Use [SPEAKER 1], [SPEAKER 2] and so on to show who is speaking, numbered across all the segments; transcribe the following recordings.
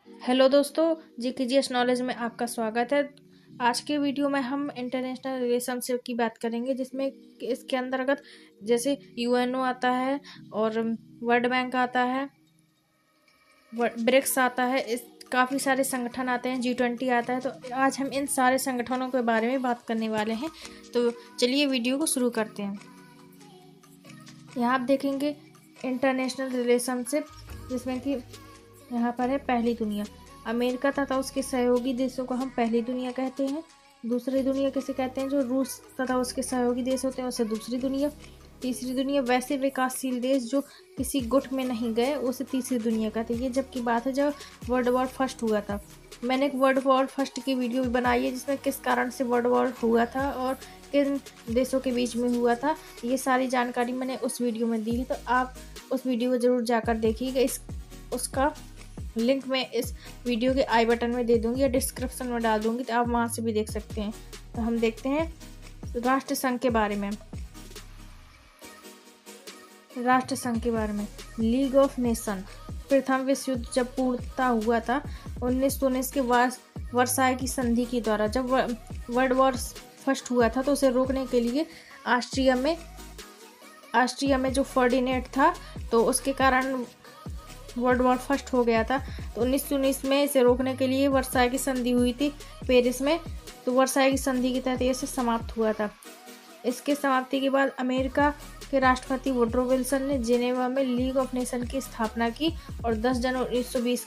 [SPEAKER 1] Hello दोस्तों, GKGS knowledge में आपका स्वागत है। आज के वीडियो में हम इंटरनेशनल रिलेशनशिप की बात करेंगे, जिसमें इसके अंतर्गत जैसे यूएनओ आता है और वर्ल्ड बैंक आता है, ब्रिक्स आता है, इस काफ़ी सारे संगठन आते हैं, G20 आता है। तो आज हम इन सारे संगठनों के बारे में बात करने वाले हैं। तो चलिए वीडियो को शुरू करते हैं। यहाँ आप देखेंगे इंटरनेशनल रिलेशनशिप, जिसमें कि यहाँ पर है पहली दुनिया। अमेरिका तथा उसके सहयोगी देशों को हम पहली दुनिया कहते हैं। दूसरी दुनिया किसे कहते हैं? जो रूस तथा उसके सहयोगी देश होते हैं उसे दूसरी दुनिया। तीसरी दुनिया वैसे विकासशील देश जो किसी गुट में नहीं गए, उसे तीसरी दुनिया कहते हैं। ये जब की बात है जब वर्ल्ड वॉर फर्स्ट हुआ था। मैंने एक वर्ल्ड वॉर फर्स्ट की वीडियो भी बनाई है, जिसमें किस कारण से वर्ल्ड वॉर हुआ था और किन देशों के बीच में हुआ था, ये सारी जानकारी मैंने उस वीडियो में दी है। तो आप उस वीडियो को ज़रूर जाकर देखिएगा। उसका लिंक मैं इस वीडियो के आई बटन में दे दूंगी या डिस्क्रिप्शन में डाल दूंगी, तो आप वहाँ से भी देख सकते हैं। तो हम देखते हैं राष्ट्र संघ के बारे में। राष्ट्र संघ के बारे में, लीग ऑफ नेशन। प्रथम विश्व युद्ध जब पूर्णता हुआ था 1919 के वर्साय की संधि के द्वारा, जब वर्ल्ड वॉर फर्स्ट हुआ था, तो उसे रोकने के लिए ऑस्ट्रिया में जो फर्डिनेंड था, तो उसके कारण वर्ल्ड वॉर फर्स्ट हो गया था। तो 1919 में इसे रोकने के लिए वर्साय की संधि हुई थी पेरिस में। तो वर्साय की संधि के तहत इसे समाप्त हुआ था। इसके समाप्ति के बाद अमेरिका के राष्ट्रपति वुड्रो विल्सन ने जिनेवा में लीग ऑफ नेशन की स्थापना की और 10 जनवरी 1920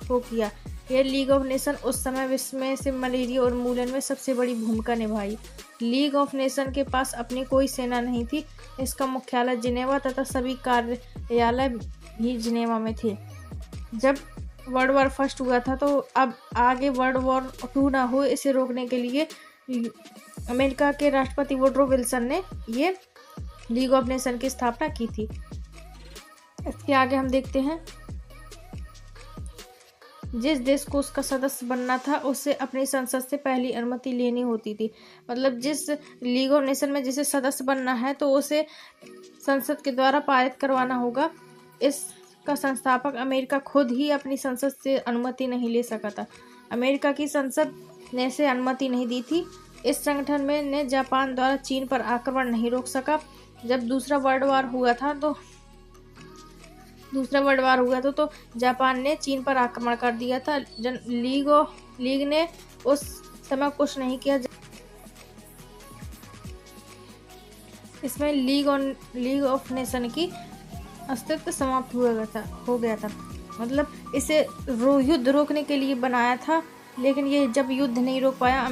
[SPEAKER 1] को किया। यह लीग ऑफ नेशन उस समय विश्व में से मलेरिया उन्मूलन में सबसे बड़ी भूमिका निभाई। लीग ऑफ नेशन के पास अपनी कोई सेना नहीं थी। इसका मुख्यालय जिनेवा तथा सभी कार्यालय भी जिनेवा में थे। जब वर्ल्ड वॉर फर्स्ट हुआ था, तो अब आगे वर्ल्ड वॉर 2 ना हो, इसे रोकने के लिए अमेरिका के राष्ट्रपति वुड्रो विल्सन ने ये लीग ऑफ नेशन की स्थापना की थी। इसके आगे हम देखते हैं, जिस देश को उसका सदस्य बनना था उसे अपनी संसद से पहली अनुमति लेनी होती थी। मतलब जिस लीग ऑफ नेशन में जिसे सदस्य बनना है, तो उसे संसद के द्वारा पारित करवाना होगा। इसका संस्थापक अमेरिका खुद ही अपनी संसद से अनुमति नहीं ले सका था। अमेरिका की संसद ने इसे अनुमति नहीं दी थी। इस संगठन में ने जापान द्वारा चीन पर आक्रमण नहीं रोक सका। जब दूसरा वर्ल्ड वॉर हुआ था तो जापान ने चीन पर आक्रमण कर दिया था। लीग ने उस समय कुछ नहीं किया। इसमें लीग ऑफ नेशन की अस्तित्व समाप्त हो गया था। मतलब इसे युद्ध रोकने के लिए बनाया था, लेकिन ये जब युद्ध नहीं रोक पाया,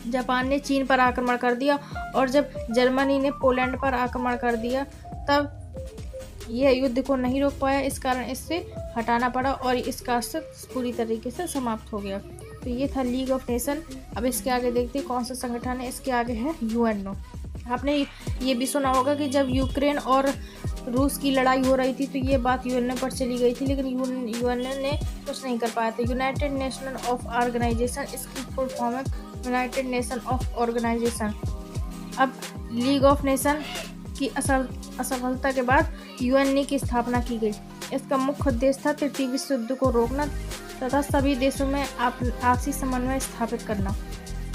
[SPEAKER 1] जापान ने चीन पर आक्रमण कर दिया, और जब जर्मनी ने पोलैंड पर आक्रमण कर दिया, तब यह युद्ध को नहीं रोक पाया। इस कारण इससे हटाना पड़ा और इसका अस्तित्व पूरी तरीके से समाप्त हो गया। तो ये था लीग ऑफ नेशन। अब इसके आगे देखते हैं कौन सा संगठन है। इसके आगे है यूएनओ। आपने ये भी सुना होगा कि जब यूक्रेन और रूस की लड़ाई हो रही थी, तो ये बात यूएनओ पर चली गई थी, लेकिन यूएनओ ने कुछ नहीं कर पाया था। यूनाइटेड नेशन ऑफ ऑर्गेनाइजेशन, इसकी फुल फॉर्म है यूनाइटेड नेशन ऑफ ऑर्गेनाइजेशन। अब लीग ऑफ नेशन की असफलता के बाद यूएनओ की स्थापना की गई। इसका मुख्य उद्देश्य था तृतीय विश्व युद्ध को रोकना तथा सभी देशों में आपसी समन्वय स्थापित करना।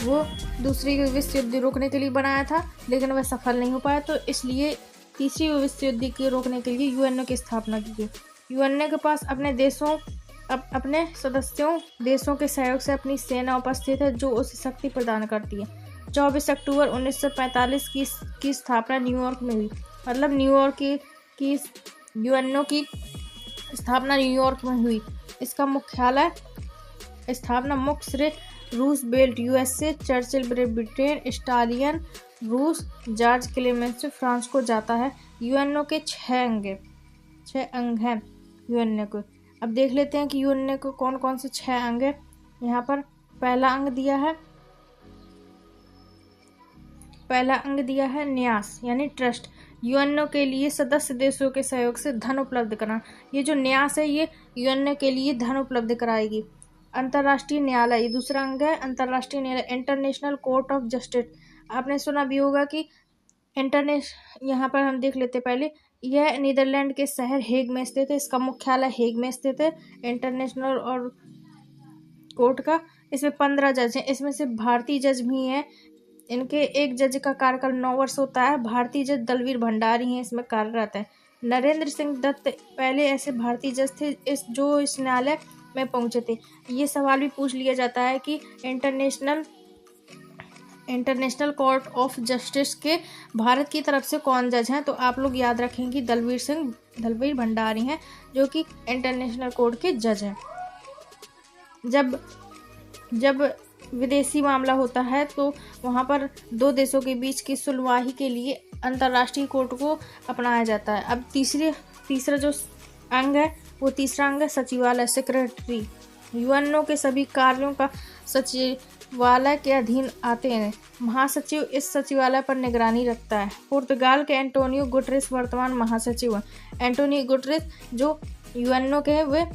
[SPEAKER 1] वो दूसरी विश्व युद्ध रोकने के लिए बनाया था, लेकिन वह सफल नहीं हो पाया। तो इसलिए तीसरी विश्व युद्ध को रोकने के लिए यूएनओ की स्थापना की गई। यूएनओ के पास अपने सदस्यों देशों के सहयोग से अपनी सेना उपस्थित है, जो उसे शक्ति प्रदान करती है। 24 अक्टूबर 1945 की स्थापना न्यूयॉर्क में हुई। मतलब की यूएनओ की स्थापना न्यूयॉर्क में हुई। इसका मुख्यालय मुख्य श्रेय Roosevelt USA, Churchill Britain, Stalin रूस, जॉर्ज क्लेमेंस फ्रांस को जाता है। यूएनओ के 6 अंग हैं यूएनओ को। अब देख लेते हैं कि यूएनओ को कौन कौन से 6 अंग है। यहाँ पर पहला अंग दिया है न्यास, यानी ट्रस्ट। यूएनओ के लिए सदस्य देशों के सहयोग से धन उपलब्ध कराना। ये जो न्यास है, ये यूएनओ के लिए धन उपलब्ध कराएगी। अंतर्राष्ट्रीय न्यायालय, ये दूसरा अंग है अंतर्राष्ट्रीय न्यायालय, इंटरनेशनल कोर्ट ऑफ जस्टिस। आपने सुना भी होगा कि यहाँ पर हम देख लेते पहले यह नीदरलैंड के शहर हेग में स्थित है। इसका मुख्यालय हेग में स्थित है। इंटरनेशनल और कोर्ट का इसमें 15 जज हैं। इसमें से भारतीय जज भी हैं। इनके एक जज का कार्यकाल 9 वर्ष होता है। भारतीय जज दलवीर भंडारी हैं इसमें कार्यरत है। नरेंद्र सिंह दत्त पहले ऐसे भारतीय जज थे इस न्यायालय में पहुंचे थे। ये सवाल भी पूछ लिया जाता है कि इंटरनेशनल कोर्ट ऑफ जस्टिस के भारत की तरफ से कौन जज हैं, तो आप लोग याद रखेंगे दलवीर भंडारी हैं, जो कि इंटरनेशनल कोर्ट के जज हैं। जब विदेशी मामला होता है तो वहाँ पर दो देशों के बीच की सुलवाही के लिए अंतर्राष्ट्रीय कोर्ट को अपनाया जाता है। अब तीसरा जो अंग है वो तीसरा अंग है सचिवालय, सेक्रेटरी। यूएनओ के सभी कार्यों का सचिवालय के अधीन आते हैं। महासचिव इस सचिवालय पर निगरानी रखता है। पुर्तगाल के एंटोनियो गुटरेस वर्तमान महासचिव हैं। एंटोनियो गुटरेस जो यूएनओ के हैं वे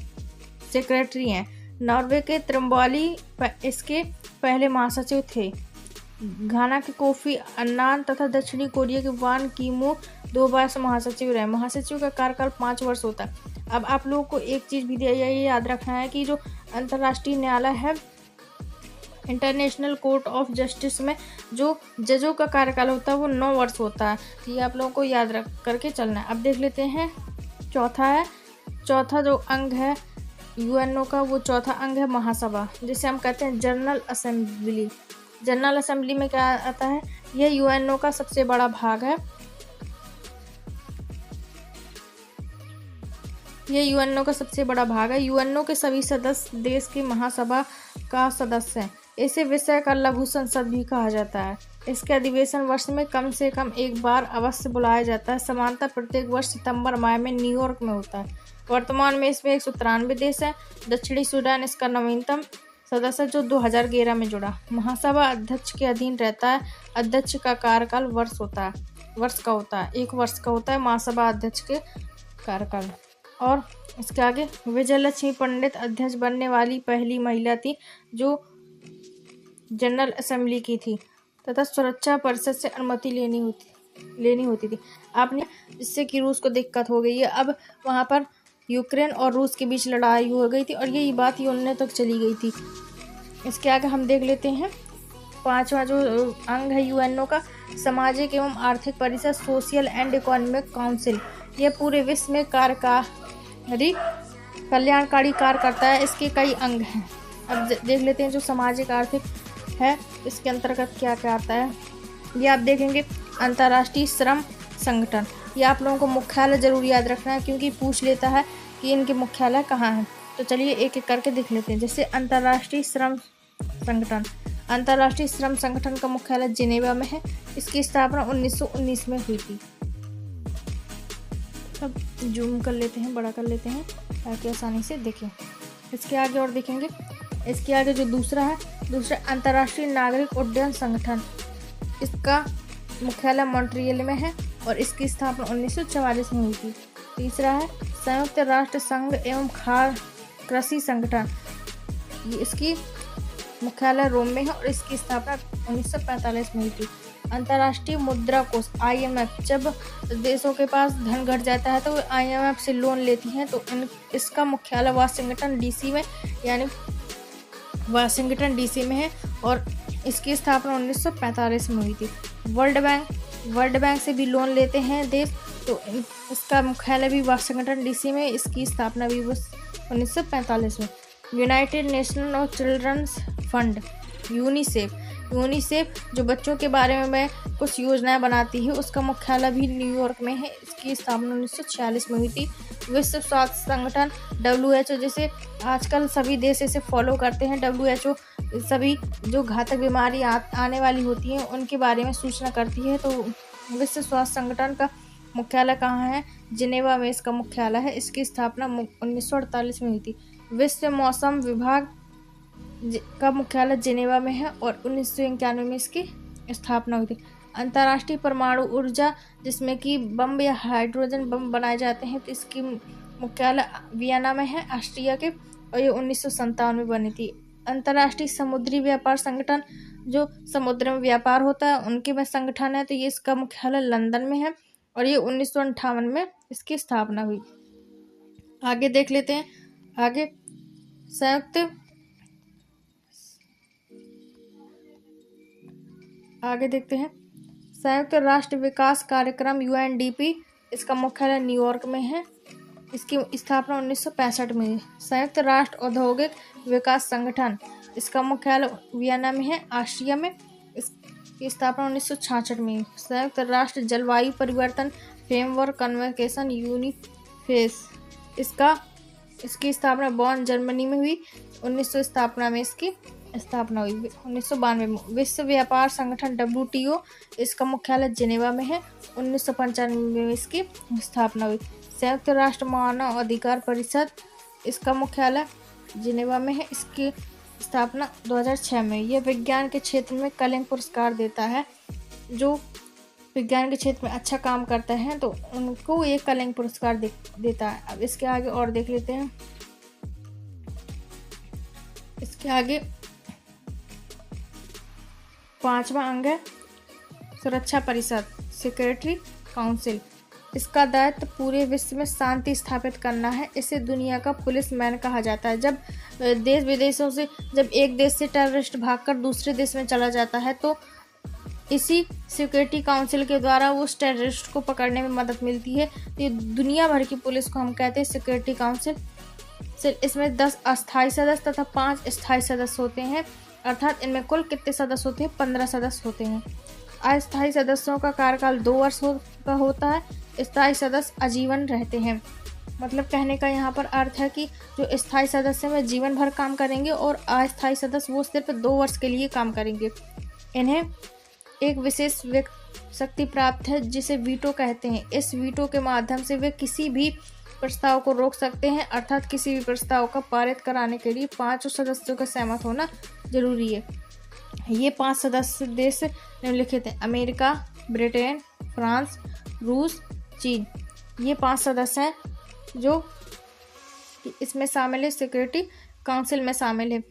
[SPEAKER 1] सेक्रेटरी हैं। नॉर्वे के त्रिम्बॉली इसके पहले महासचिव थे। घाना के कोफी अन्नान तथा दक्षिणी कोरिया के वान कीमो 2 बार से महासचिव रहे। महासचिव का कार्यकाल 5 वर्ष होता है। अब आप लोगों को एक चीज़ भी ये याद रखना है कि जो अंतर्राष्ट्रीय न्यायालय है इंटरनेशनल कोर्ट ऑफ जस्टिस में जो जजों का कार्यकाल होता है वो 9 वर्ष होता है। तो ये आप लोगों को याद रख करके चलना है। अब देख लेते हैं चौथा जो अंग है यूएनओ का, वो चौथा अंग है महासभा, जिसे हम कहते हैं जनरल असेंबली। जनरल असेंबली में क्या आता है, यह यूएनओ का सबसे बड़ा भाग है। यूएनओ के सभी सदस्य देश की महासभा का सदस्य हैं। इसे विषय का लघु संसद भी कहा जाता है। इसके अधिवेशन वर्ष में कम से कम एक बार अवश्य बुलाया जाता है। सामान्यतः प्रत्येक वर्ष सितंबर माह में न्यूयॉर्क में होता है। वर्तमान में इसमें 193 देश हैं। दक्षिणी सूडान इसका नवीनतम सदस्य जो 2011 में जुड़ा। महासभा अध्यक्ष के अधीन रहता है। अध्यक्ष का कार्यकाल 1 वर्ष का होता है महासभा अध्यक्ष के कार्यकाल। और इसके आगे विजयलक्ष्मी पंडित अध्यक्ष बनने वाली पहली महिला थी जो जनरल असेंबली की थी तथा सुरक्षा परिषद से अनुमति लेनी होती थी। आपने जिससे कि रूस को दिक्कत हो गई है। अब वहाँ पर यूक्रेन और रूस के बीच लड़ाई हो गई थी और यही बात यूएनओ तक चली गई थी। इसके आगे हम देख लेते हैं 5वां जो अंग है यूएनओ का, सामाजिक एवं आर्थिक परिषद, सोशल एंड इकोनॉमिक काउंसिल। यह पूरे विश्व में कल्याणकारी कार्य करता है। इसके कई अंग हैं। अब देख लेते हैं जो सामाजिक आर्थिक है इसके अंतर्गत क्या क्या आता है। ये आप देखेंगे अंतर्राष्ट्रीय श्रम संगठन। ये आप लोगों को मुख्यालय जरूर याद रखना है क्योंकि पूछ लेता है कि इनके मुख्यालय कहाँ हैं। तो चलिए एक एक करके देख लेते हैं। जैसे अंतर्राष्ट्रीय श्रम संगठन का मुख्यालय जिनेवा में है। इसकी स्थापना 1919 में हुई थी। अब जूम कर लेते हैं, बड़ा कर लेते हैं ताकि आसानी से देखें। इसके आगे और देखेंगे। इसके आगे जो दूसरा अंतर्राष्ट्रीय नागरिक उड्डयन संगठन, इसका मुख्यालय मॉन्ट्रियल में है और इसकी स्थापना 1944 में हुई थी। तीसरा है संयुक्त राष्ट्र संघ एवं कृषि संगठन, इसकी मुख्यालय रोम में है और इसकी स्थापना 1945 में हुई थी। अंतर्राष्ट्रीय मुद्रा कोष IMF, जब देशों के पास धन घट जाता है तो वो IMF से लोन लेती हैं। तो इसका मुख्यालय वाशिंगटन डीसी में है और इसकी स्थापना 1945 में हुई थी। वर्ल्ड बैंक से भी लोन लेते हैं देश, तो इसका मुख्यालय भी वाशिंगटन डीसी में, इसकी स्थापना भी 1945 में। यूनाइटेड नेशन और चिल्ड्रंस फंड यूनिसेफ जो बच्चों के बारे में कुछ योजनाएं बनाती है, उसका मुख्यालय भी न्यूयॉर्क में है। इसकी स्थापना 1946 में हुई थी। विश्व स्वास्थ्य संगठन WHO, जिसे आजकल सभी देश इसे फॉलो करते हैं। WHO सभी जो घातक बीमारी आने वाली होती हैं उनके बारे में सूचना करती है। तो विश्व स्वास्थ्य संगठन का मुख्यालय कहाँ है, जिनेवा में इसका मुख्यालय है। इसकी स्थापना 1948 में हुई थी। विश्व मौसम विभाग का मुख्यालय जिनेवा में है और 1991 में इसकी स्थापना हुई थी। अंतर्राष्ट्रीय परमाणु ऊर्जा, जिसमें कि बम या हाइड्रोजन बम बनाए जाते हैं, तो इसकी मुख्यालय वियना में है, ऑस्ट्रिया के, और ये 1957 में बनी थी। अंतर्राष्ट्रीय समुद्री व्यापार संगठन, जो समुद्र में व्यापार होता है उनके में संगठन है, तो ये इसका मुख्यालय लंदन में है और ये 1958 में इसकी स्थापना हुई। आगे देख लेते हैं। आगे संयुक्त आगे देखते हैं। संयुक्त राष्ट्र विकास कार्यक्रम यूएनडीपी, इसका मुख्यालय न्यूयॉर्क में है। इसकी स्थापना 1965 में हुई। संयुक्त राष्ट्र औद्योगिक विकास संगठन, इसका मुख्यालय वियना में है, ऑस्ट्रिया में। इसकी स्थापना 1966 में हुई। संयुक्त राष्ट्र जलवायु परिवर्तन फ्रेमवर्क कन्वेंशन यूनिफेस, इसकी स्थापना बॉन जर्मनी में हुई। 1900 स्थापना में इसकी स्थापना हुई। 1992 में विश्व व्यापार संगठन WTO, इसका मुख्यालय जिनेवा में है। 1995 में इसकी स्थापना हुई। संयुक्त राष्ट्र मानव अधिकार परिषद, इसका मुख्यालय जिनेवा में है। इसकी स्थापना 2006 में। यह विज्ञान के क्षेत्र में कलिंग पुरस्कार देता है। जो विज्ञान के क्षेत्र में अच्छा काम करते हैं तो उनको ये कलिंग पुरस्कार देता है। अब इसके आगे और देख लेते हैं। इसके आगे 5वां अंग है सुरक्षा परिषद, सिक्योरिटी काउंसिल। इसका दायित्व पूरे विश्व में शांति स्थापित करना है। इसे दुनिया का पुलिसमैन कहा जाता है। जब देश विदेशों से जब एक देश से टेररिस्ट भागकर दूसरे देश में चला जाता है तो इसी सिक्योरिटी काउंसिल के द्वारा उस टेररिस्ट को पकड़ने में मदद मिलती है। ये दुनिया भर की पुलिस को हम कहते हैं सिक्योरिटी काउंसिल। इसमें 10 अस्थायी सदस्य तथा 5 स्थायी सदस्य होते हैं। अर्थात इनमें कुल कितने सदस्य होते हैं? 15 सदस्य होते हैं। अस्थायी सदस्यों का कार्यकाल 2 वर्ष का होता है। स्थायी सदस्य आजीवन रहते हैं। मतलब कहने का यहाँ पर अर्थ है कि जो स्थायी सदस्य में जीवन भर काम करेंगे और अस्थायी सदस्य वो सिर्फ 2 वर्ष के लिए काम करेंगे। इन्हें एक विशेष शक्ति प्राप्त है जिसे वीटो कहते हैं। इस वीटो के माध्यम से वे किसी भी प्रस्ताव को रोक सकते हैं। अर्थात किसी भी प्रस्ताव का पारित कराने के लिए 5 सदस्यों का सहमत होना जरूरी है। ये 5 सदस्य देश निम्नलिखित हैं: अमेरिका, ब्रिटेन, फ्रांस, रूस, चीन। ये 5 सदस्य हैं जो इसमें शामिल है, सिक्योरिटी काउंसिल में शामिल है।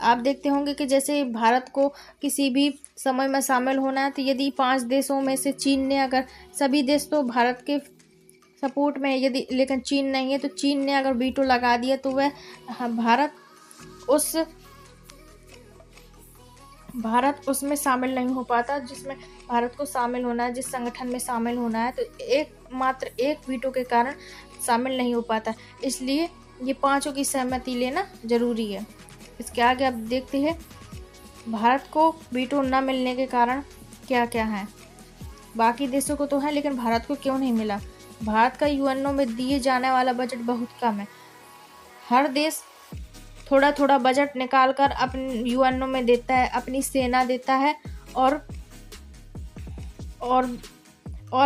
[SPEAKER 1] आप देखते होंगे कि जैसे भारत को किसी भी समय में शामिल होना है तो यदि 5 देशों में से चीन ने, अगर सभी देश तो भारत के सपोर्ट में यदि लेकिन चीन नहीं है तो चीन ने अगर वीटो लगा दिया तो वह भारत उसमें शामिल नहीं हो पाता। जिसमें भारत को शामिल होना है, जिस संगठन में शामिल होना है, तो मात्र एक वीटो के कारण शामिल नहीं हो पाता। इसलिए ये 5 की सहमति लेना जरूरी है। इसके आगे आप देखते हैं भारत को वीटो न मिलने के कारण क्या क्या है। बाकी देशों को तो है लेकिन भारत को क्यों नहीं मिला? भारत का यूएनओ में दिए जाने वाला बजट बहुत कम है। हर देश थोड़ा थोड़ा बजट निकाल कर अपने यूएनओ में देता है, अपनी सेना देता है और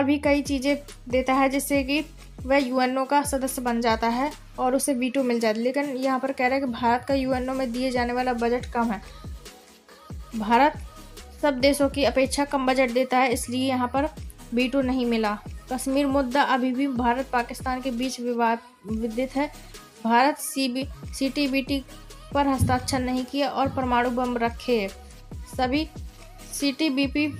[SPEAKER 1] भी कई चीज़ें देता है जिससे कि वह यूएनओ का सदस्य बन जाता है और उसे वीटो मिल जाती है। लेकिन यहाँ पर कह रहा है कि भारत का यूएनओ में दिए जाने वाला बजट कम है। भारत सब देशों की अपेक्षा कम बजट देता है, इसलिए यहाँ पर वीटो नहीं मिला। कश्मीर मुद्दा अभी भी भारत पाकिस्तान के बीच विवादित है। भारत CTBT पर हस्ताक्षर नहीं किया और परमाणु बम रखे। सभी CTBT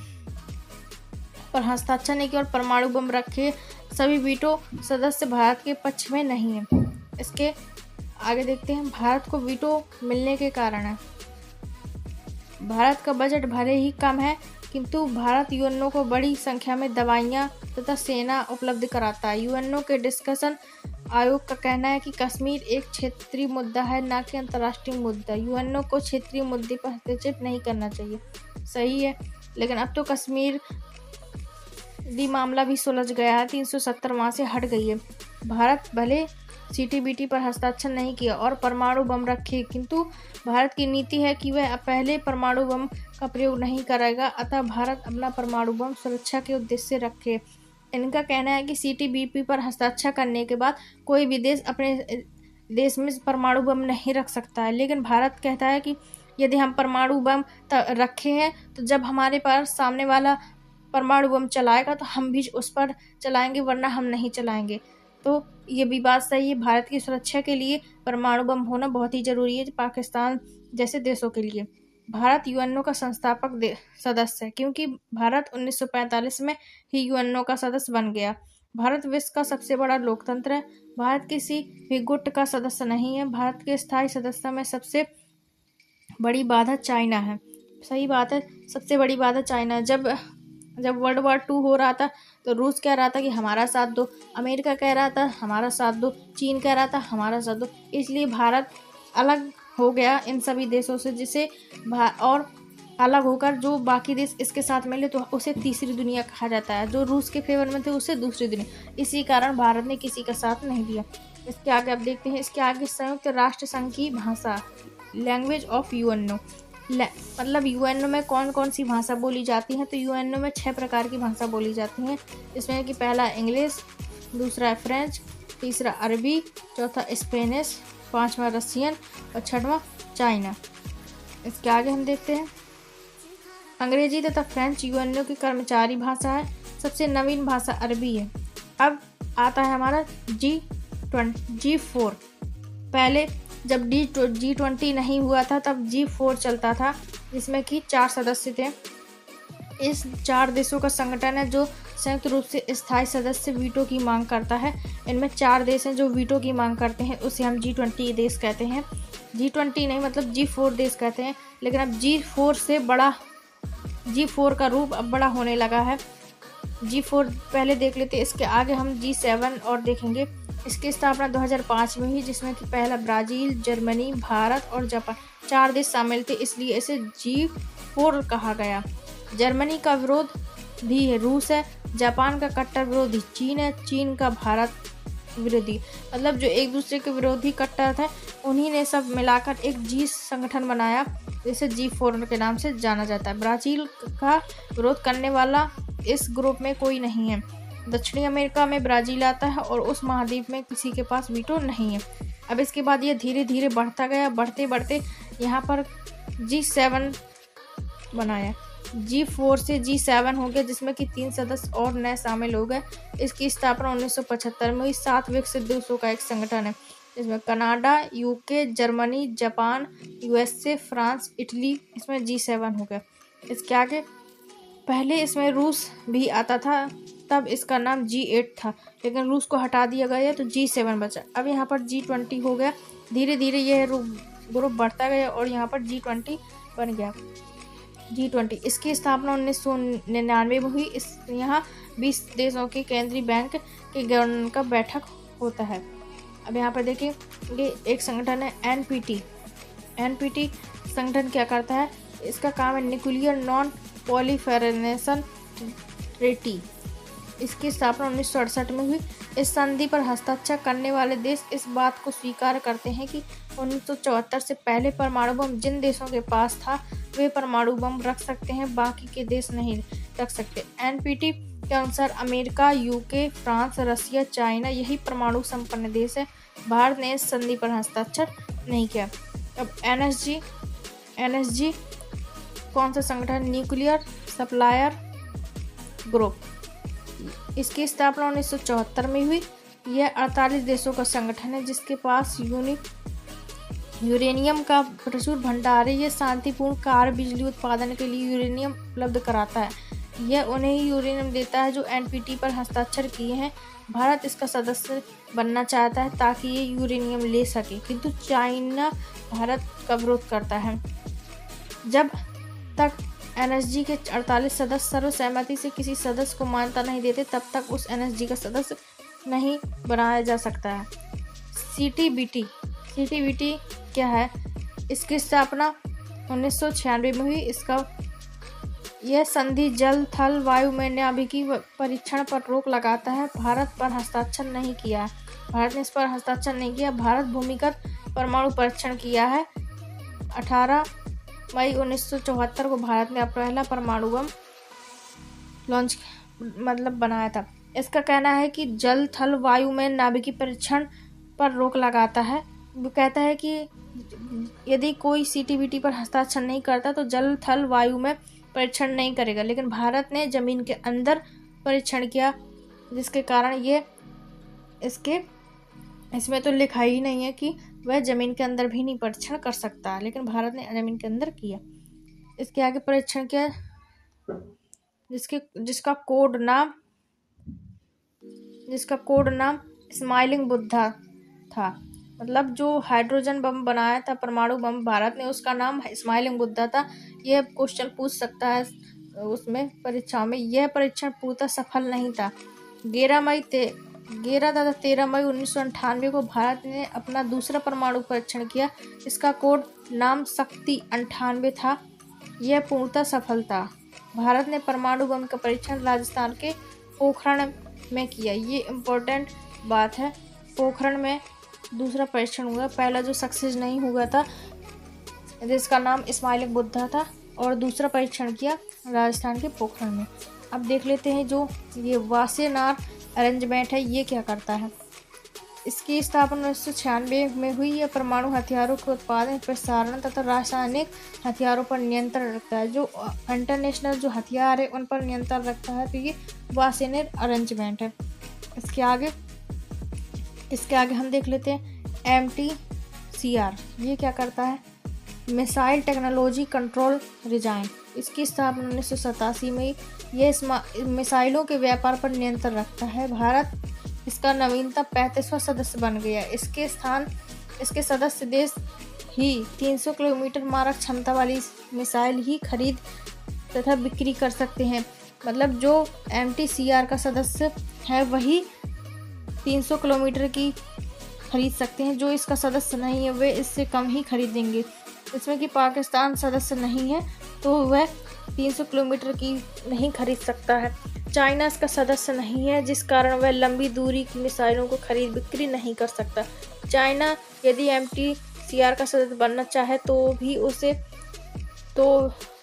[SPEAKER 1] पर हस्ताक्षर नहीं किया और परमाणु बम रखे सभी वीटो सदस्य भारत के पक्ष में नहीं है। इसके आगे देखते हैं भारत को वीटो मिलने के कारण है। भारत का बजट भले ही कम है किंतु भारत यूएनओ को बड़ी संख्या में दवाइयाँ तथा सेना उपलब्ध कराता है। यूएनओ के डिस्कशन आयोग का कहना है कि कश्मीर एक क्षेत्रीय मुद्दा है, न कि अंतर्राष्ट्रीय मुद्दा। यूएनओ को क्षेत्रीय मुद्दे पर हस्तक्षेप नहीं करना चाहिए। सही है, लेकिन अब तो कश्मीर मामला भी सुलझ गया है। 370 वहाँ से हट गई है। भारत भले CTBT पर हस्ताक्षर नहीं किया और परमाणु बम रखे किंतु भारत की नीति है कि वह पहले परमाणु बम का प्रयोग नहीं करेगा। अतः भारत अपना परमाणु बम सुरक्षा के उद्देश्य से रखे। इनका कहना है कि CTBT पर हस्ताक्षर करने के बाद कोई भी देश अपने देश में परमाणु बम नहीं रख सकता है। लेकिन भारत कहता है कि यदि हम परमाणु बम रखे हैं तो जब हमारे पास सामने वाला परमाणु बम चलाएगा तो हम भी उस पर चलाएंगे, वरना हम नहीं चलाएंगे। तो ये भी बात सही है। भारत की सुरक्षा के लिए परमाणु बम होना बहुत ही जरूरी है पाकिस्तान जैसे देशों के लिए। भारत यूएनओ का संस्थापक सदस्य है क्योंकि भारत 1945 में ही यूएनओ का सदस्य बन गया। भारत विश्व का सबसे बड़ा लोकतंत्र है। भारत किसी भी गुट का सदस्य नहीं है। भारत के स्थायी सदस्य में सबसे बड़ी बाधा चाइना है। सही बात है, सबसे बड़ी बाधा चाइना है। जब वर्ल्ड वार 2 हो रहा था तो रूस कह रहा था कि हमारा साथ दो, अमेरिका कह रहा था हमारा साथ दो, चीन कह रहा था हमारा साथ दो। इसलिए भारत अलग हो गया इन सभी देशों से, जिसे और अलग होकर जो बाकी देश इसके साथ मिले तो उसे तीसरी दुनिया कहा जाता है। जो रूस के फेवर में थे उसे दूसरी दुनिया। इसी कारण भारत ने किसी का साथ नहीं दिया। इसके आगे अब देखते हैं, इसके आगे संयुक्त राष्ट्र संघ की भाषा, लैंग्वेज ऑफ यूएनओ। मतलब यूएनओ में कौन कौन सी भाषा बोली जाती है, तो यूएनओ में 6 प्रकार की भाषा बोली जाती हैं। इसमें कि पहला इंग्लिश, दूसरा फ्रेंच, तीसरा अरबी, चौथा स्पेनिश, पांचवा रसियन और छठवां चाइना। इसके आगे हम देखते हैं, अंग्रेजी तथा फ्रेंच यूएनओ की कर्मचारी भाषा है। सबसे नवीन भाषा अरबी है। अब आता है हमारा G4। पहले जब G20 नहीं हुआ था तब G4 चलता था, जिसमें कि 4 सदस्य थे। इस 4 देशों का संगठन है जो संयुक्त रूप से स्थायी सदस्य वीटो की मांग करता है। इनमें 4 देश हैं जो वीटो की मांग करते हैं, उसे हम G20 देश कहते हैं। G20 नहीं, मतलब G4 देश कहते हैं। लेकिन अब G4 का रूप अब बड़ा होने लगा है। G4 पहले देख लेते, इसके आगे हम G7 और देखेंगे। इसकी स्थापना 2005 में हुई, जिसमें कि पहला ब्राज़ील, जर्मनी, भारत और जापान 4 देश शामिल थे, इसलिए इसे G4 कहा गया। जर्मनी का विरोध भी है रूस है। जापान का कट्टर विरोधी चीन है। चीन का भारत विरोधी, मतलब जो एक दूसरे के विरोधी कट्टर थे, उन्हीं ने सब मिलाकर एक G संगठन बनाया, जिसे G4 के नाम से जाना जाता है। ब्राज़ील का विरोध करने वाला इस ग्रुप में कोई नहीं है। दक्षिणी अमेरिका में ब्राज़ील आता है और उस महाद्वीप में किसी के पास वीटो नहीं है। अब इसके बाद ये धीरे धीरे बढ़ता गया, बढ़ते बढ़ते यहाँ पर G7 बनाया। G4 से G7 हो गया, जिसमें कि 3 सदस्य और नए शामिल हो गए। इसकी स्थापना 1975 में हुई। 7 विकसित देशों का एक संगठन है, जिसमें Canada, UK, Germany, Japan, USA, France, Italy, इसमें G7 हो गया। इसके आगे पहले इसमें रूस भी आता था, तब इसका नाम G8 था, लेकिन रूस को हटा दिया गया तो G7 बचा। अब यहाँ पर G20 हो गया। धीरे धीरे यह ग्रुप बढ़ता गया और यहाँ पर G20 बन गया। G20 इसकी स्थापना 1999 में हुई। यहाँ 20 देशों के केंद्रीय बैंक के गवर्नर का बैठक होता है। अब यहाँ पर देखिए, ये एक संगठन है NPT संगठन क्या करता है, इसका काम है न्यूक्लियर नॉन प्रोलिफरेशन ट्रीटी। इसकी स्थापना 1968 में हुई। इस संधि पर हस्ताक्षर करने वाले देश इस बात को स्वीकार करते हैं कि 1974 से पहले परमाणु बम जिन देशों के पास था वे परमाणु बम रख सकते हैं, बाकी के देश नहीं रख सकते। NPT के अनुसार अमेरिका, यूके, फ्रांस, रसिया, चाइना यही परमाणु संपन्न देश है। भारत ने इस संधि पर हस्ताक्षर नहीं किया। अब NSG कौन सा संगठन, न्यूक्लियर सप्लायर ग्रुप। इसकी स्थापना 1974 में हुई। यह 48 देशों का संगठन है, जिसके पास यूरेनियम का प्रचुर भंडार है। यह शांतिपूर्ण कार्य बिजली उत्पादन के लिए यूरेनियम उपलब्ध कराता है। यह उन्हें ही यूरेनियम देता है जो NPT पर हस्ताक्षर किए हैं। भारत इसका सदस्य बनना चाहता है ताकि ये यूरेनियम ले सके, किंतु चाइना भारत का विरोध करता है। जब तक NSG के 48 सदस्य सर्वसहमति से किसी सदस्य को मान्यता नहीं देते, तब तक उस NSG का सदस्य नहीं बनाया जा सकता है। CTBT क्या है, इसकी स्थापना 1996 में हुई। यह संधि जल, थल, वायु में नाभिकीय परीक्षण पर रोक लगाता है। भारत पर हस्ताक्षर नहीं किया। भारत ने इस पर हस्ताक्षर नहीं किया। भारत भूमिगत परमाणु परीक्षण किया है। 18 मई 1974 को भारत ने अपना पहला परमाणु बम लॉन्च बनाया था। इसका कहना है कि जल, थल, वायु में नाभिकीय परीक्षण पर रोक लगाता है। वो कहता है कि यदि कोई CTBT पर हस्ताक्षर नहीं करता तो जल, थल, वायु में परीक्षण नहीं करेगा, लेकिन भारत ने जमीन के अंदर परीक्षण किया, जिसके कारण ये इसमें तो लिखा ही नहीं है कि वह जमीन के अंदर भी नहीं परीक्षण कर सकता, लेकिन भारत ने जमीन के अंदर किया। इसके आगे परीक्षण किया जिसका कोड नाम जिसका कोड नाम स्माइलिंग बुद्धा था। मतलब जो हाइड्रोजन बम बनाया था, परमाणु बम, भारत ने, उसका नाम स्माइलिंग बुद्धा था। यह क्वेश्चन पूछ सकता है उसमें परीक्षाओं में। यह परीक्षण पूर्णतः सफल नहीं था। 11 तथा 13 मई 1998 को भारत ने अपना दूसरा परमाणु परीक्षण किया। इसका कोड नाम शक्ति 98 था। यह पूर्णतः सफल था। भारत ने परमाणु बम का परीक्षण राजस्थान के पोखरण में किया। ये इम्पोर्टेंट बात है। पोखरण में दूसरा परीक्षण हुआ। पहला जो सक्सेस नहीं हुआ था, जिसका नाम स्माइलिंग बुद्धा था, और दूसरा परीक्षण किया राजस्थान के पोखरण में। अब देख लेते हैं जो ये वासेनार अरेंजमेंट है, ये क्या करता है। इसकी स्थापना 1996 में हुई। यह परमाणु हथियारों के उत्पादन, प्रसारण तथा रासायनिक हथियारों पर नियंत्रण रखता है। जो इंटरनेशनल जो हथियार है उन पर नियंत्रण रखता है, तो ये वासेनार अरेंजमेंट है। इसके आगे हम देख लेते हैं MTCR। ये क्या करता है, मिसाइल टेक्नोलॉजी कंट्रोल रिजाइन। इसकी स्थापना 1987 में। यह मिसाइलों के व्यापार पर नियंत्रण रखता है। भारत इसका नवीनतम 35वां सदस्य बन गया। इसके सदस्य देश ही 300 किलोमीटर मारक क्षमता वाली मिसाइल ही खरीद तथा बिक्री कर सकते हैं। मतलब जो MTCR का सदस्य है वही 300 किलोमीटर की खरीद सकते हैं। जो इसका सदस्य नहीं है वे इससे कम ही खरीदेंगे। इसमें कि पाकिस्तान सदस्य नहीं है तो वह 300 किलोमीटर की नहीं खरीद सकता है। चाइना इसका सदस्य नहीं है, जिस कारण वह लंबी दूरी की मिसाइलों को खरीद बिक्री नहीं कर सकता। चाइना यदि MTCR का सदस्य बनना चाहे तो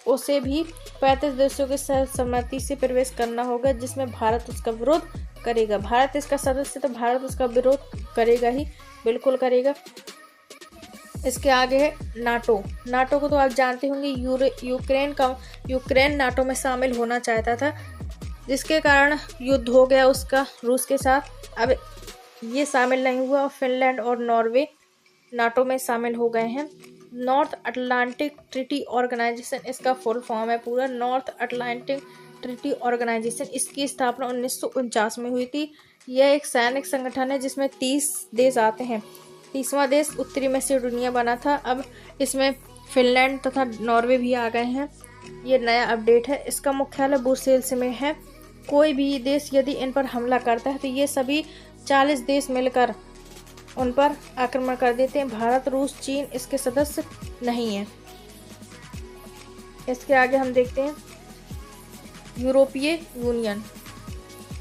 [SPEAKER 1] उसे भी 35 देशों के सहमति से प्रवेश करना होगा, जिसमें भारत उसका विरोध करेगा। भारत इसका सदस्य, तो भारत उसका विरोध करेगा ही, बिल्कुल करेगा। इसके आगे है नाटो। नाटो को तो आप जानते होंगे, यूक्रेन नाटो में शामिल होना चाहता था, जिसके कारण युद्ध हो गया उसका रूस के साथ। अब ये शामिल नहीं हुआ और फिनलैंड और नॉर्वे नाटो में शामिल हो गए हैं। नॉर्थ अटलांटिक ट्रीटी ऑर्गेनाइजेशन इसका फुल फॉर्म है पूरा, नॉर्थ अटलांटिक ट्रीटी ऑर्गेनाइजेशन। इसकी स्थापना 1949 में हुई थी। यह एक सैनिक संगठन है जिसमें 30 देश आते हैं। 30वां देश उत्तरी मैसेडोनिया बना था। अब इसमें फिनलैंड तथा नॉर्वे भी आ गए हैं। ये नया अपडेट है। इसका मुख्यालय ब्रुसेल्स में है। कोई भी देश यदि इन पर हमला करता है तो ये सभी 40 देश मिलकर उन पर आक्रमण कर देते हैं। भारत, रूस, चीन इसके सदस्य नहीं है। इसके आगे हम देखते हैं यूरोपीय यूनियन।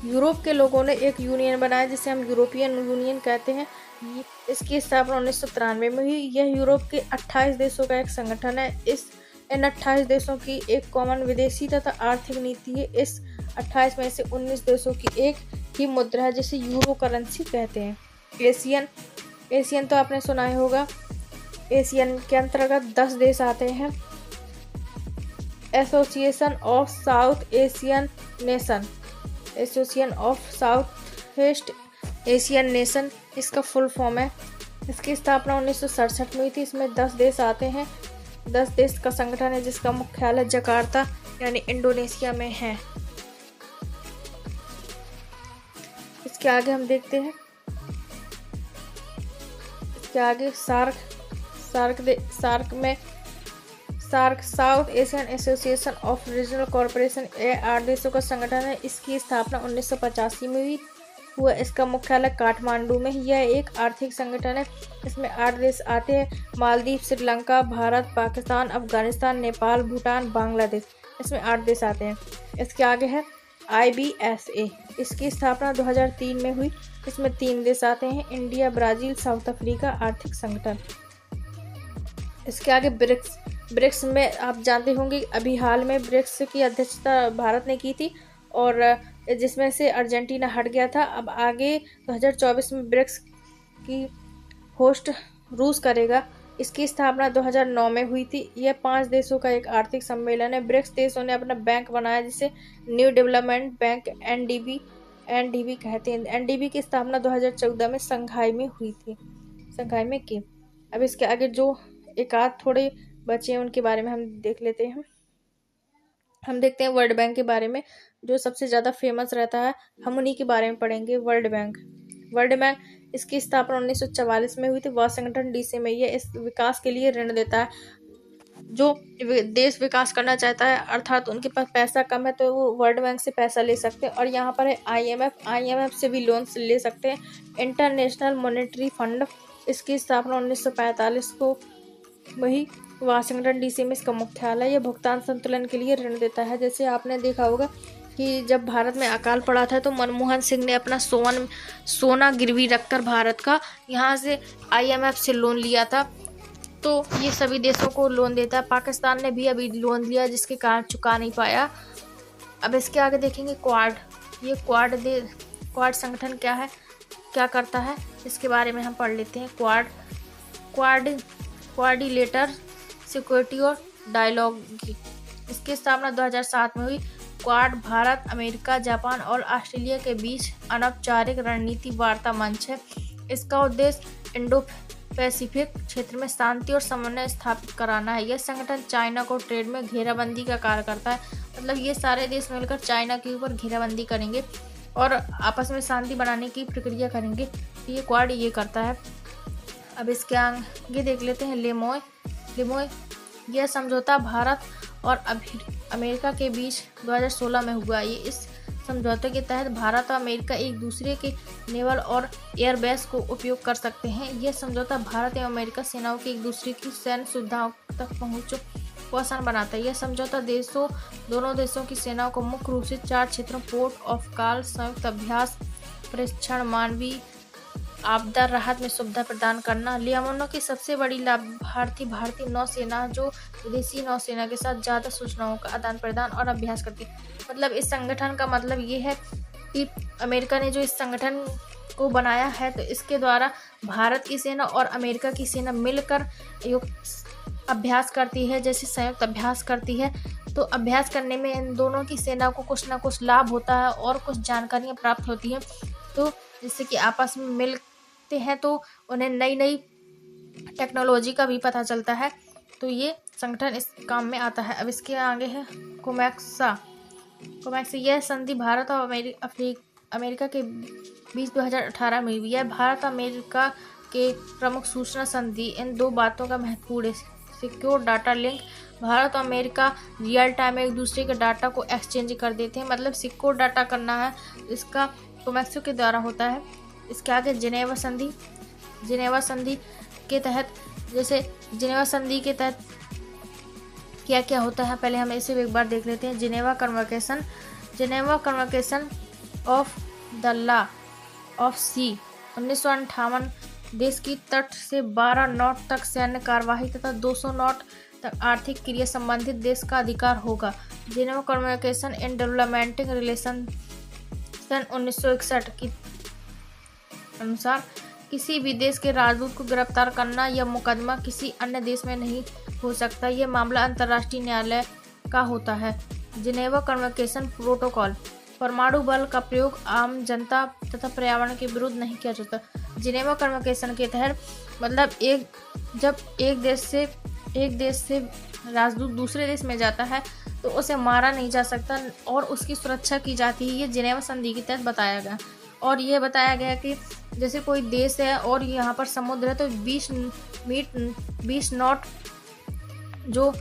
[SPEAKER 1] यूरोप के लोगों ने एक यूनियन बनाया जिसे हम यूरोपियन यूनियन कहते हैं। इसकी स्थापना 1993 में हुई। यह यूरोप के 28 देशों का एक संगठन है। इन 28 देशों की एक कॉमन विदेशी तथा आर्थिक नीति है। इस 28 में से 19 देशों की एक ही मुद्रा है जिसे यूरो करेंसी कहते हैं। एशियन तो आपने सुना ही होगा। एशियन के अंतर्गत 10 देश आते हैं। Association of south Asian nation, association of south west Asian nation इसका फुल फॉर्म है। इसकी स्थापना 1967 में हुई थी। इसमें 10 देश आते हैं। 10 देश का संगठन है जिसका मुख्यालय जकार्ता यानी इंडोनेशिया में है। इसके आगे हम देखते हैं, इसके आगे SAARC South Asian association of regional corporation, ये 8 देशों का संगठन है। इसकी स्थापना 1985 में हुआ। इसका मुख्यालय काठमांडू में। यह एक आर्थिक संगठन है। इसमें 8 देश आते हैं। मालदीव, श्रीलंका, भारत, पाकिस्तान, अफगानिस्तान, नेपाल, भूटान, बांग्लादेश, इसमें 8 देश आते हैं। इसके आगे है IBSA। इसकी स्थापना 2003 में हुई। इसमें 3 देश आते हैं, इंडिया, ब्राज़ील, साउथ अफ्रीका, आर्थिक संगठन। इसके आगे ब्रिक्स में आप जानते होंगे अभी हाल में ब्रिक्स की अध्यक्षता भारत ने की थी और जिसमें से अर्जेंटीना हट गया था। अब आगे 2024 में ब्रिक्स की होस्ट रूस करेगा। इसकी स्थापना 2009 में हुई थी। यह 5 देशों का एक आर्थिक सम्मेलन है। ब्रिक्स देशों ने अपना बैंक बनाया जिसे न्यू डेवलपमेंट बैंक NDB कहते हैं। NDB की स्थापना 2014 में शंघाई में हुई थी, शंघाई में की। अब इसके आगे जो एक आध थोड़े बचे हैं उनके बारे में हम देख लेते हैं। हम देखते हैं वर्ल्ड बैंक के बारे में, जो सबसे ज़्यादा फेमस रहता है, हम उन्हीं के बारे में पढ़ेंगे। वर्ल्ड बैंक इसकी स्थापना 1944 में हुई थी, वाशिंगटन डीसी में। यह इस विकास के लिए ऋण देता है। जो देश विकास करना चाहता है, अर्थात उनके पास पैसा कम है, तो वो वर्ल्ड बैंक से पैसा ले सकते हैं। और यहाँ पर है IMF से भी लोन ले सकते हैं। इंटरनेशनल मॉनेटरी फंड, इसकी स्थापना 1945 को वही वाशिंगटन डीसी में इसका मुख्यालय। यह भुगतान संतुलन के लिए ऋण देता है। जैसे आपने देखा होगा कि जब भारत में अकाल पड़ा था तो मनमोहन सिंह ने अपना सोना गिरवी रखकर भारत का यहाँ से IMF से लोन लिया था। तो ये सभी देशों को लोन देता है। पाकिस्तान ने भी अभी लोन लिया, जिसके कारण चुका नहीं पाया। अब इसके आगे देखेंगे क्वाड। ये क्वाड संगठन क्या है, क्या करता है, इसके बारे में हम पढ़ लेते हैं। क्वाड्रिलेटरल सिक्योरिटी और डायलॉग, इसकी स्थापना 2007 में हुई। क्वाड भारत, अमेरिका, जापान और ऑस्ट्रेलिया के बीच अनौपचारिक रणनीति वार्ता मंच है। इसका उद्देश्य इंडो पैसिफिक क्षेत्र में शांति और समन्वय स्थापित कराना है। यह संगठन चाइना को ट्रेड में घेराबंदी का कार्य करता है। मतलब ये सारे देश मिलकर चाइना के ऊपर घेराबंदी करेंगे और आपस में शांति बनाने की प्रक्रिया करेंगे। ये क्वाड ये करता है। अब इसके आगे देख लेते हैं लेमोय। यह समझौता भारत और अमेरिका के बीच 2016 में हुआ। ये इस समझौते के तहत भारत और अमेरिका एक दूसरे के नेवल और एयर बेस को उपयोग कर सकते हैं। यह समझौता भारत एवं अमेरिका सेनाओं की एक दूसरे की सैन्य सुविधाओं तक पहुंच को आसान बनाता है। यह समझौता दोनों देशों की सेनाओं को मुख्य रूप से 4 क्षेत्रों पोर्ट ऑफ कॉल, संयुक्त अभ्यास, प्रशिक्षण, मानवीय आपदा राहत में सुविधा प्रदान करना। लियामोनो की सबसे बड़ी लाभार्थी भारतीय नौसेना, जो विदेशी नौसेना के साथ ज़्यादा सूचनाओं का आदान प्रदान और अभ्यास करती है। मतलब इस संगठन का मतलब ये है कि अमेरिका ने जो इस संगठन को बनाया है, तो इसके द्वारा भारत की सेना और अमेरिका की सेना मिलकर अभ्यास करती है, जैसे संयुक्त अभ्यास करती है। तो अभ्यास करने में इन दोनों की सेना को कुछ ना कुछ लाभ होता है और कुछ जानकारियाँ प्राप्त होती हैं। तो जिससे कि आपस में मिलते हैं तो उन्हें नई नई टेक्नोलॉजी का भी पता चलता है। तो ये संगठन इस काम में आता है। अब इसके आगे है कोमैक्सा। यह संधि भारत और अमेरिका के बीच 2018 में हुई है। भारत और अमेरिका के प्रमुख सूचना संधि इन दो बातों का महत्वपूर्ण है। सिक्योर डाटा लिंक, भारत और अमेरिका रियल टाइम में एक दूसरे के डाटा को एक्सचेंज कर देते हैं। मतलब सिक्योर डाटा करना है, इसका कोमैक्सो के द्वारा होता है। इसके आगे जिनेवा संधि के तहत, जैसे जिनेवा संधि के तहत क्या क्या होता है, पहले हम इसे एक बार देख लेते हैं। Geneva convocation of the law of sea 1958, देश की तट से 12 नॉट तक सैन्य कार्यवाही तथा 200 नॉट तक आर्थिक क्रिया संबंधित देश का अधिकार होगा। जिनेवा कन्वोकेशन इन डेवलपमेंटिंग रिलेशन सन 1961 की अनुसार किसी भी देश के राजदूत को गिरफ्तार करना या मुकदमा किसी अन्य देश में नहीं हो सकता। यह मामला अंतर्राष्ट्रीय न्यायालय का होता है। जिनेवा कन्वोकेशन प्रोटोकॉल, परमाणु बल का प्रयोग आम जनता तथा पर्यावरण के विरुद्ध नहीं किया जाता। जिनेवा कन्वोकेशन के तहत मतलब जब एक देश से राजदूत दूसरे देश में जाता है तो उसे मारा नहीं जा सकता और उसकी सुरक्षा की जाती है। ये जिनेवा संधि के तहत बताया गया। और यह बताया गया कि जैसे कोई देश है और यहाँ पर समुद्र है, तो 20 नॉट जो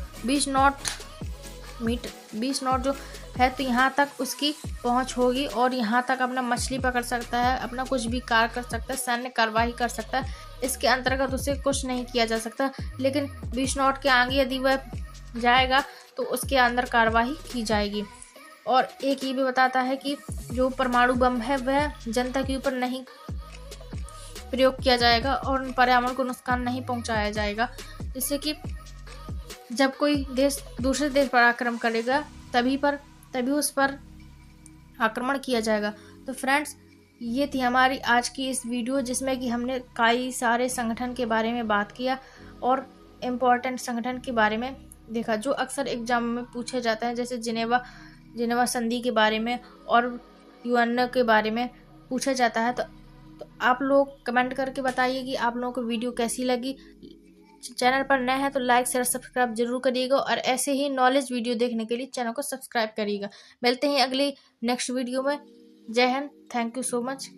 [SPEAKER 1] है, तो यहाँ तक उसकी पहुँच होगी और यहाँ तक अपना मछली पकड़ सकता है, अपना कुछ भी कार्य कर सकता है, सैन्य कार्यवाही कर सकता है। इसके अंतर्गत उसे कुछ नहीं किया जा सकता। लेकिन 20 नॉट के आगे यदि वह जाएगा तो उसके अंदर कार्यवाही की जाएगी। और एक ये भी बताता है कि जो परमाणु बम है वह जनता के ऊपर नहीं प्रयोग किया जाएगा और पर्यावरण को नुकसान नहीं पहुंचाया जाएगा। जिससे कि जब कोई देश दूसरे देश पर आक्रमण करेगा तभी उस पर आक्रमण किया जाएगा। तो फ्रेंड्स, ये थी हमारी आज की इस वीडियो, जिसमें कि हमने कई सारे संगठन के बारे में बात किया और इम्पोर्टेंट संगठन के बारे में देखा, जो अक्सर एग्जाम में पूछे जाते हैं। जैसे जिनेवा संधि के बारे में और UN के बारे में पूछा जाता है। तो आप लोग कमेंट करके बताइए कि आप लोगों को वीडियो कैसी लगी। चैनल पर नए हैं तो लाइक शेयर सब्सक्राइब जरूर करिएगा, और ऐसे ही नॉलेज वीडियो देखने के लिए चैनल को सब्सक्राइब करिएगा। मिलते हैं अगली नेक्स्ट वीडियो में। जय Hind, thank you so much.